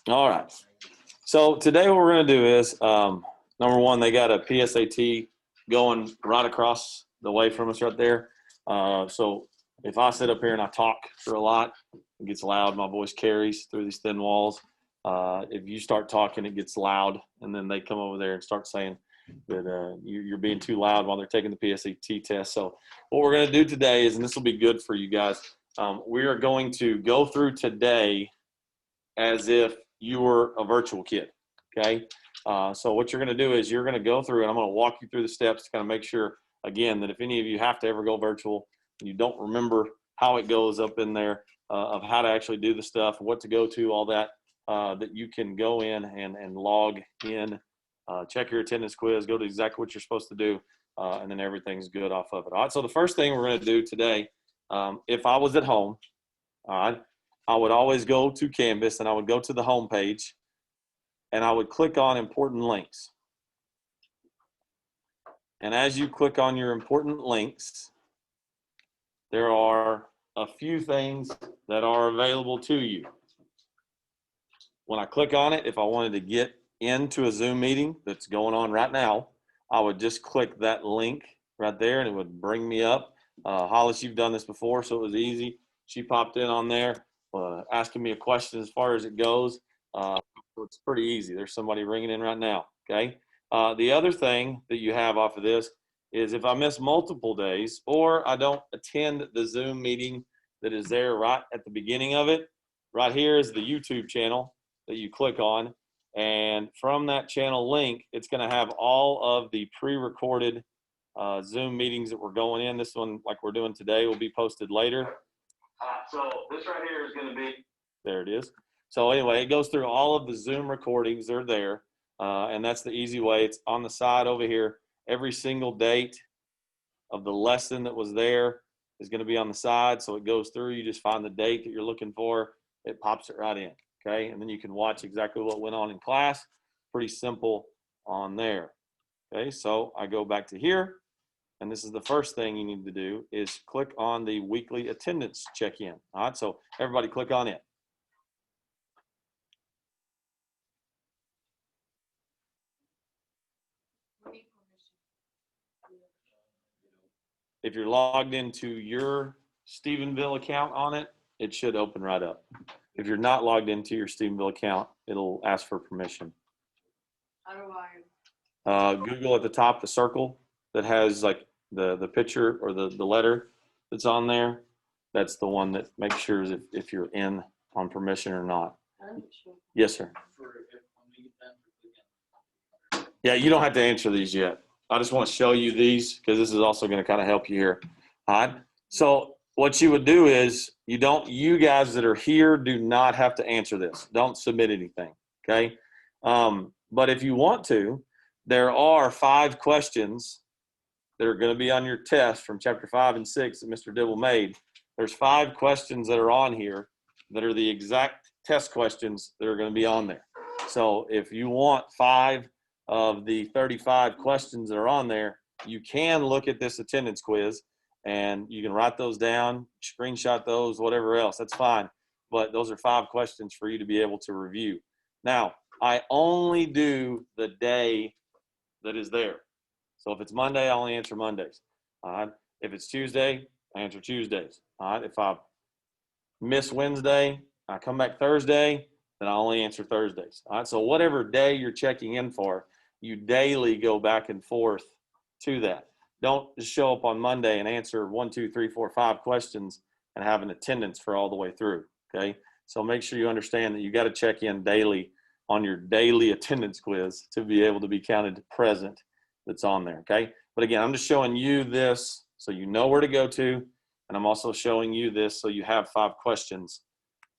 All right. So today what we're going to do is, number one, they got a PSAT going right across the way from us right there. So if I sit up here and I talk for a lot, it gets loud. My voice carries through these thin walls. If you start talking, it gets loud, and then they come over there and start saying that you're being too loud while they're taking the PSAT test. So what we're going to do today is, and this will be good for you guys, we are going to go through today as if you were a virtual kid, okay? So what you're going to do is you're going to go through, and I'm going to walk you through the steps to kind of make sure, again, that if any of you have to ever go virtual and you don't remember how it goes up in there, of how to actually do the stuff, what to go to, all that, that you can go in and log in, check your attendance quiz, go to exactly what you're supposed to do, and then everything's good off of it. All right, so the first thing we're going to do today, if I was at home, all right, I would always go to Canvas and I would go to the home page and I would click on important links. And as you click on your important links, there are a few things that are available to you. When I click on it, if I wanted to get into a Zoom meeting that's going on right now, I would just click that link right there and it would bring me up. Hollis, you've done this before, so it was easy. She popped in on there, asking me a question as far as it goes. It's pretty easy. There's somebody ringing in right now, okay? The other thing that you have off of this is if I miss multiple days or I don't attend the Zoom meeting that is there right at the beginning of it, right here is the YouTube channel that you click on. And from that channel link, it's going to have all of the pre-recorded Zoom meetings that we're going in. This one, like we're doing today, will be posted later. So this right here is going to be, there it is. So anyway, it goes through all of the Zoom recordings. They're there. And that's the easy way. It's on the side over here. Every single date of the lesson that was there is going to be on the side. So it goes through. You just find the date that you're looking for. It pops it right in. Okay. And then you can watch exactly what went on in class. Pretty simple on there. Okay. So I go back to here. And this is the first thing you need to do is click on the weekly attendance check-in. All right. So everybody click on it. If you're logged into your Stephenville account on it, it should open right up. If you're not logged into your Stephenville account, it'll ask for permission. How do I? Google at the top, the circle that has like the picture or the letter that's on there. That's the one that makes sure if you're in on permission or not. Yes, sir. Yeah, you don't have to answer these yet. I just want to show you these because this is also going to kind of help you here. All right. So what you would do is you guys that are here do not have to answer this. Don't submit anything. Okay. But if you want to, there are 5 questions that are going to be on your test from chapter 5 and 6 that Mr. Dibble made. There's 5 questions that are on here that are the exact test questions that are going to be on there. So if you want 5 of the 35 questions that are on there, you can look at this attendance quiz and you can write those down, screenshot those, whatever else, that's fine. But those are 5 questions for you to be able to review. Now, I only do the day that is there. So if it's Monday, I only answer Mondays. All right. If it's Tuesday, I answer Tuesdays. All right. If I miss Wednesday, I come back Thursday, then I only answer Thursdays. All right. So whatever day you're checking in for, you daily go back and forth to that. Don't just show up on Monday and answer 1, 2, 3, 4, 5 questions and have an attendance for all the way through. Okay. So make sure you understand that you got to check in daily on your daily attendance quiz to be able to be counted present that's on there. Okay. But again, I'm just showing you this so you know where to go to. And I'm also showing you this so you have 5 questions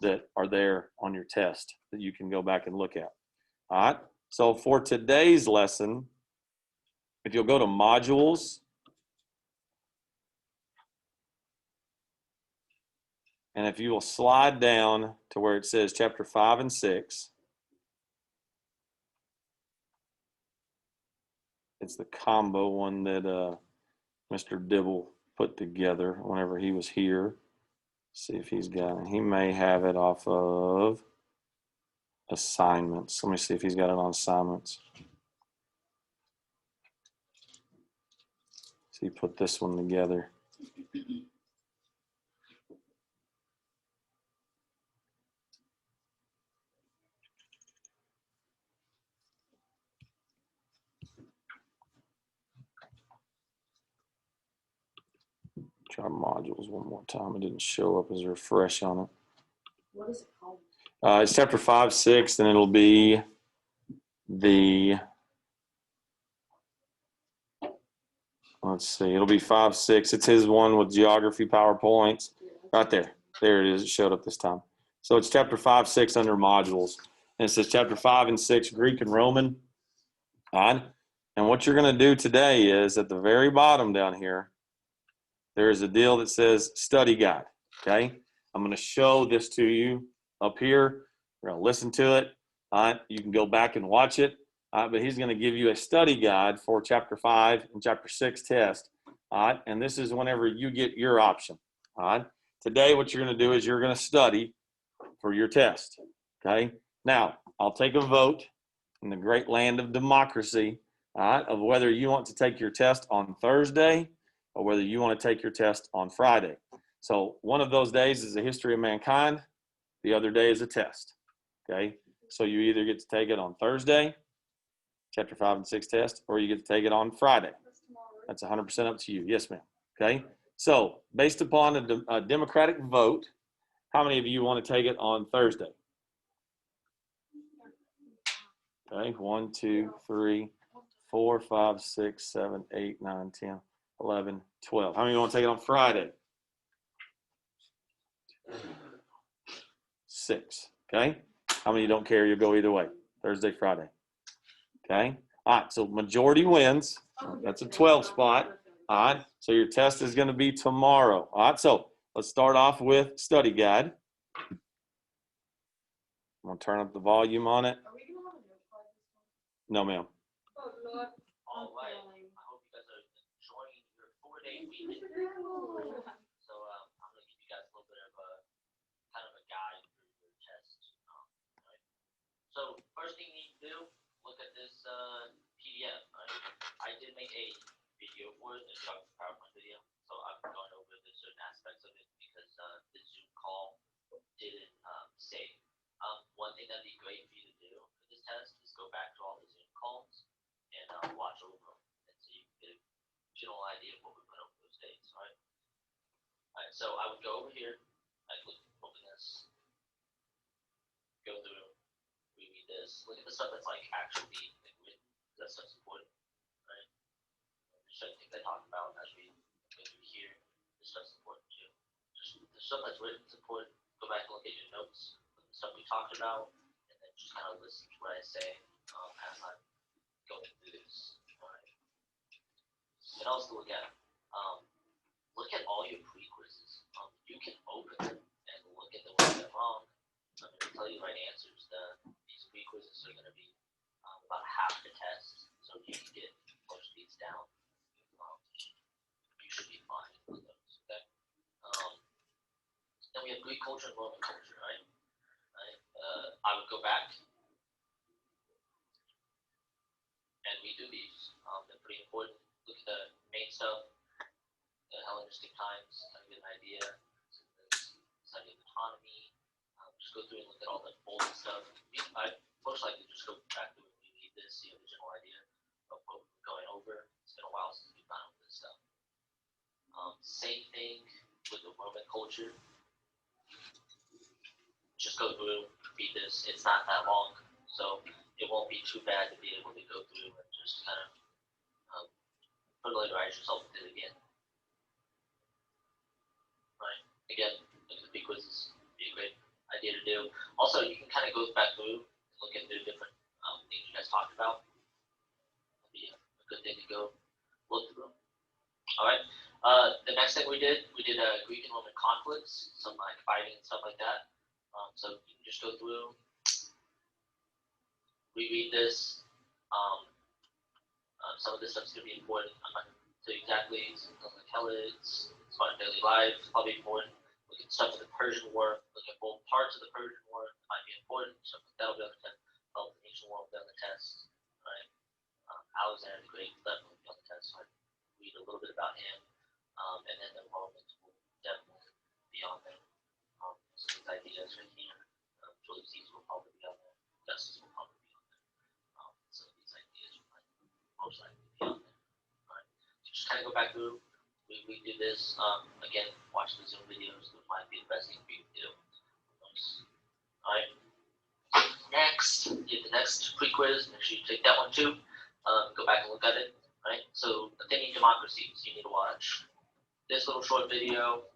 that are there on your test that you can go back and look at. All right. So for today's lesson, if you'll go to modules, and if you will slide down to where it says chapter 5 and 6, it's the combo one that Mr. Dibble put together whenever he was here. See if he's got it. He may have it off of assignments. Let me see if he's got it on assignments. So he put this one together. Try modules one more time. It didn't show up as a refresh on it. What is it called? It's chapter 5, 6, and it'll be the, let's see, it'll be 5, 6. It's his one with geography PowerPoints. Right there. There it is. It showed up this time. So it's chapter 5, 6 under modules. And it says chapter 5 and 6, Greek and Roman. All right. And what you're going to do today is at the very bottom down here, there's a deal that says study guide. Okay. I'm going to show this to you up here. We're going to listen to it. All right. You can go back and watch it. All right. But he's going to give you a study guide for chapter 5 and chapter 6 test. All right. And this is whenever you get your option. All right. Today, what you're going to do is you're going to study for your test. Okay. Now, I'll take a vote in the great land of democracy, all right, of whether you want to take your test on Thursday or whether you want to take your test on Friday. So one of those days is the history of mankind. The other day is a test. Okay. So you either get to take it on Thursday, chapter 5 and 6 test, or you get to take it on Friday. That's 100% up to you. Yes, ma'am. Okay. So based upon a democratic vote, how many of you want to take it on Thursday? Okay. 1, 2, 3, 4, 5, 6, 7, 8, 9, 10, 11, 12. How many want to take it on Friday? 6. Okay. How many don't care? You'll go either way. Thursday, Friday. Okay. All right. So majority wins. That's a 12 spot. All right. So your test is going to be tomorrow. All right. So let's start off with study guide. I'm going to turn up the volume on it. No, ma'am. All right. I hope you guys are enjoying your 4-day weekend. So I'm going to give you guys a little bit of a kind of a guide through your test. Right? So first thing you need to do, look at this PDF. Right? I did make a video for it, a PowerPoint video. So I'm going over the certain aspects of it because the Zoom call didn't save. One thing that'd be great for you to do for this test is go back to all the Zoom calls and watch over them, and so you can get a general idea of what we went over those days. All right. So I would go over here. I'd open this, go through, reread this, look at the stuff that's like actually written. That stuff's important, right? There's certain things I talk about as we go through here. This stuff's important too. Just the stuff that's written is important. Go back and look at your notes, the stuff we talked about, and then just kind of listen to what I say as I'm going through this. All right. And also look at all your pre-quizzes. You can open them and look at the ones that are wrong. I'm going to tell you the right answers. These pre-quizzes are going to be about half the test. So if you can get most of these down, you should be fine with those. Okay. Then we have Greek culture and Roman culture, right? I would go back and redo these. They're pretty important. Look at the main stuff, the Hellenistic times, kind of get an idea. Study of autonomy. Just go through and look at all the old stuff. I most likely just go back through and read this, see a general idea of what we're going over. It's been a while since we've gone over this stuff. Same thing with the Roman culture. Just go through, read this. It's not that long, so it won't be too bad to be able to go through and just kind of familiarize yourself with it again. Right. Again, look at the big quizzes. Be a great idea to do. Also, you can kind of go back through and look at the different things you guys talked about. That'd be a good thing to go look through. All right. The next thing we did Greek and Roman conflicts, some like fighting and stuff like that. So you can just go through, reread this. Some of this stuff's going to be important. I'm not going to tell you exactly. Something like Helots, Spartan daily life, probably important. Look at stuff in the Persian War, look at both parts of the Persian War that might be important, stuff like that'll be on the test. Peloponnesian War will be on the test, right? Alexander the Great will definitely be on the test. So I read a little bit about him, and then the Romans will definitely be on there. So these ideas right here, Julius Caesar will probably be on there. Justice will probably be on there. So these ideas will most likely be on there. All right. So just kind of go back through. We do this again. Watch the Zoom videos. It might be the best thing for you to do. All right. Next, the next pre-quiz. Make sure you take that one too. Go back and look at it. All right. So Athenian democracy. So you need to watch this little short video.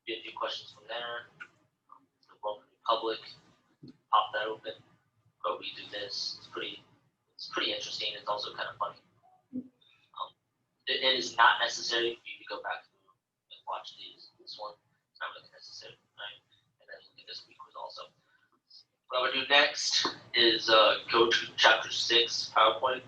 Get a few questions from there. The Roman Republic. Pop that open. Go redo this. It's pretty interesting. It's also kind of funny. It is not necessary for you to go back through and watch this one. It's not really necessary, right? And then look at this week quiz also. What I'm gonna do next is go to chapter 6 PowerPoint.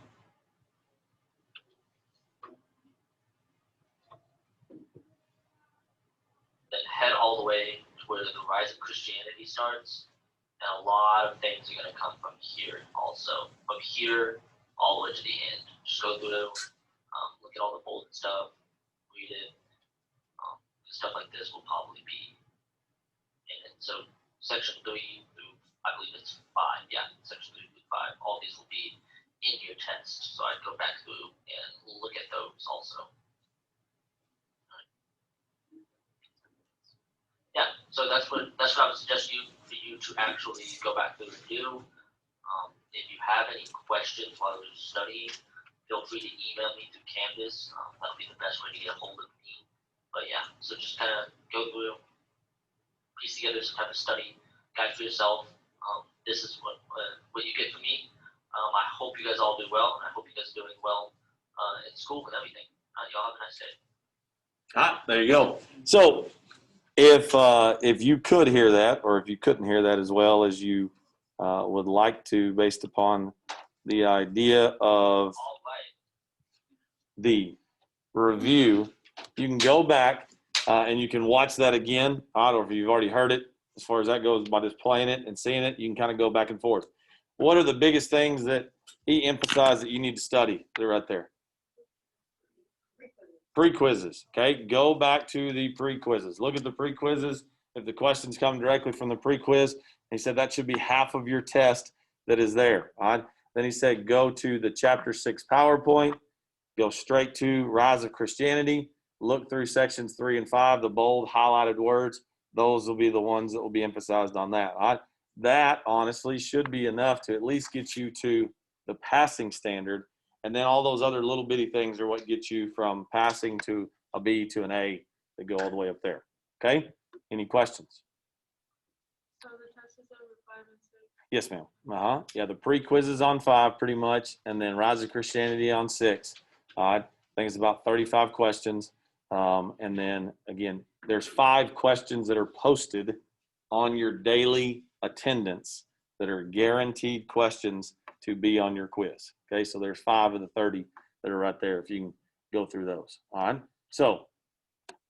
Then head all the way to where the rise of Christianity starts. And a lot of things are gonna come from here also. From here all the way to the end. Just go through. Look at all the bolded stuff, read it. Stuff like this will probably be in it. So section 3 through, I believe it's 5. Yeah, section 3 through 5. All these will be in your test. So I'd go back through and look at those also. Yeah, so that's what I would suggest for you to actually go back through and do. If you have any questions while you're studying, feel free to email me through Canvas. That'll be the best way to get a hold of me. But yeah, so just kind of go through, piece together some type of study guide for yourself. This is what you get from me. I hope you guys all do well, and I hope you guys are doing well in school and everything. Y'all have a nice day. There you go. So if you could hear that, or if you couldn't hear that as well as you would like to, based upon the idea of All right. the review, you can go back and you can watch that again. I don't know if you've already heard it as far as that goes by just playing it and seeing it. You can kind of go back and forth. What are the biggest things that he emphasized that you need to study? They're right there. Pre-quizzes. Okay, go back to the pre-quizzes. Look at the pre-quizzes. If the questions come directly from the pre-quiz, he said that should be half of your test that is there. All right. Then he said go to the chapter 6 PowerPoint. Go straight to Rise of Christianity. Look through sections 3 and 5, the bold highlighted words. Those will be the ones that will be emphasized on that. All right? That honestly should be enough to at least get you to the passing standard. And then all those other little bitty things are what get you from passing to a B to an A that go all the way up there. Okay? Any questions? So the test is over 5 and 6. Yes, ma'am. Yeah, the pre-quiz is on 5 pretty much, and then Rise of Christianity on 6. All right. I think it's about 35 questions. And then again, there's 5 questions that are posted on your daily attendance that are guaranteed questions to be on your quiz. Okay, so there's 5 of the 30 that are right there if you can go through those. All right. So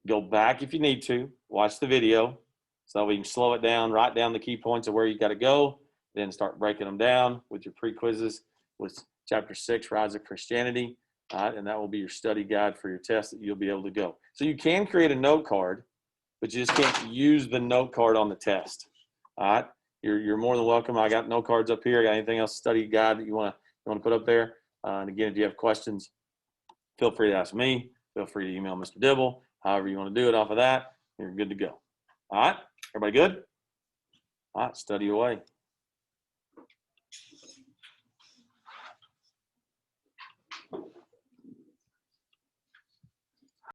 go back if you need to, watch the video so we can slow it down, write down the key points of where you got to go, then start breaking them down with your pre-quizzes with chapter 6, Rise of Christianity. All right, and that will be your study guide for your test that you'll be able to go. So you can create a note card, but you just can't use the note card on the test. All right, you're more than welcome. I got note cards up here. I got anything else study guide that you want to put up there? And again, if you have questions, feel free to ask me. Feel free to email Mr. Dibble. However you want to do it off of that, you're good to go. All right, everybody good? All right, study away.